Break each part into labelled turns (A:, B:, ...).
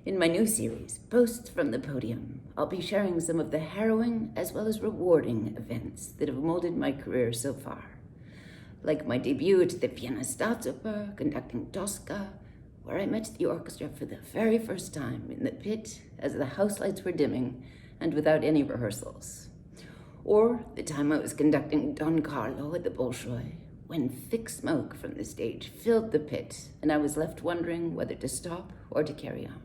A: In my new series, Posts from the Podium, I'll be sharing some of the harrowing as well as rewarding events that have molded my career so far. Like my debut at the Wiener Staatsoper, conducting Tosca, where I met the orchestra for the very first time in the pit as the house lights were dimming and without any rehearsals. Or the time I was conducting Don Carlo at the Bolshoi, when thick smoke from the stage filled the pit and I was left wondering whether to stop or to carry on.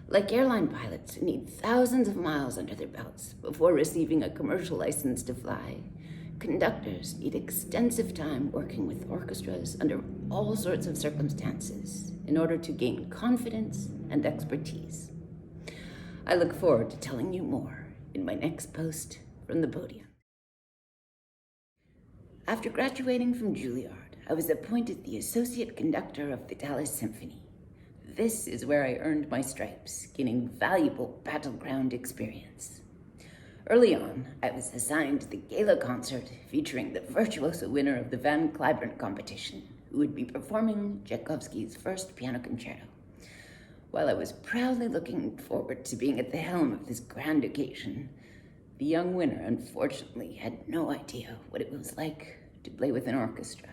A: Like airline pilots who need thousands of miles under their belts before receiving a commercial license to fly, conductors need extensive time working with orchestras under all sorts of circumstances in order to gain confidence and expertise. I look forward to telling you more in my next post from the podium. After graduating from Juilliard, I was appointed the associate conductor of the Dallas Symphony. This is where I earned my stripes, gaining valuable battleground experience. Early on, I was assigned the gala concert featuring the virtuoso winner of the Van Cliburn competition, who would be performing Tchaikovsky's first piano concerto. While I was proudly looking forward to being at the helm of this grand occasion, the young winner unfortunately had no idea what it was like to play with an orchestra.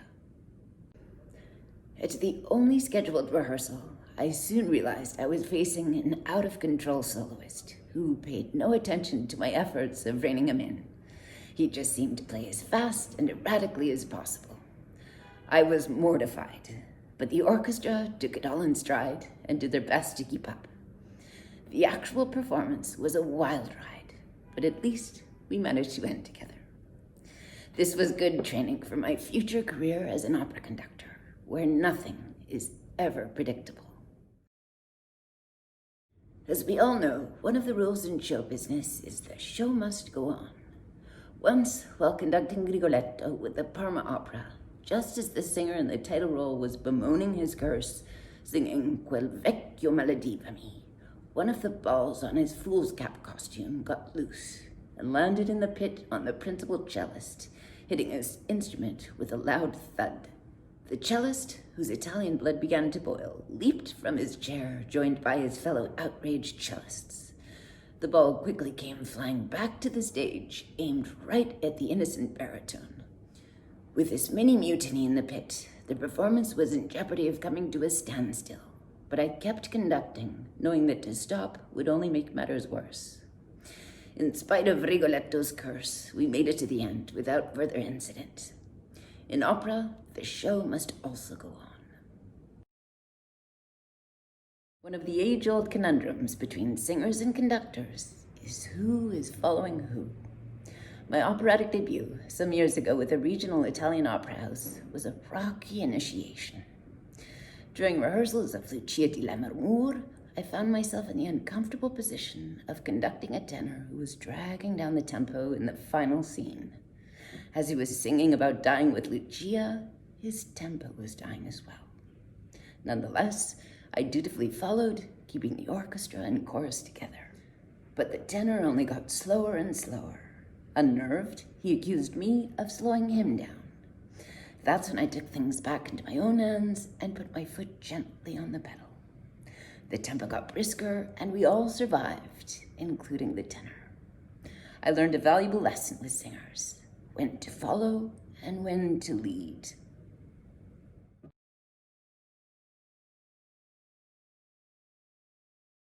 A: At the only scheduled rehearsal, I soon realized I was facing an out-of-control soloist who paid no attention to my efforts of reining him in. He just seemed to play as fast and erratically as possible. I was mortified, but the orchestra took it all in stride and did their best to keep up. The actual performance was a wild ride, but at least we managed to end together. This was good training for my future career as an opera conductor, where nothing is ever predictable. As we all know, one of the rules in show business is the show must go on. Once, while conducting Rigoletto with the Parma Opera, just as the singer in the title role was bemoaning his curse, singing Quel vecchio maledivami, one of the balls on his fool's cap costume got loose and landed in the pit on the principal cellist, hitting his instrument with a loud thud. The cellist, whose Italian blood began to boil, leaped from his chair, joined by his fellow outraged cellists. The ball quickly came flying back to the stage, aimed right at the innocent baritone. With this mini mutiny in the pit, the performance was in jeopardy of coming to a standstill, but I kept conducting, knowing that to stop would only make matters worse. In spite of Rigoletto's curse, we made it to the end without further incident. In opera, the show must also go on. One of the age-old conundrums between singers and conductors is who is following who. My operatic debut, some years ago with a regional Italian opera house, was a rocky initiation. During rehearsals of Lucia di Lammermoor, I found myself in the uncomfortable position of conducting a tenor who was dragging down the tempo in the final scene. As he was singing about dying with Lucia, his tempo was dying as well. Nonetheless, I dutifully followed, keeping the orchestra and chorus together. But the tenor only got slower and slower. Unnerved, he accused me of slowing him down. That's when I took things back into my own hands and put my foot gently on the pedal. The tempo got brisker, and we all survived, including the tenor. I learned a valuable lesson with singers: when to follow and when to lead.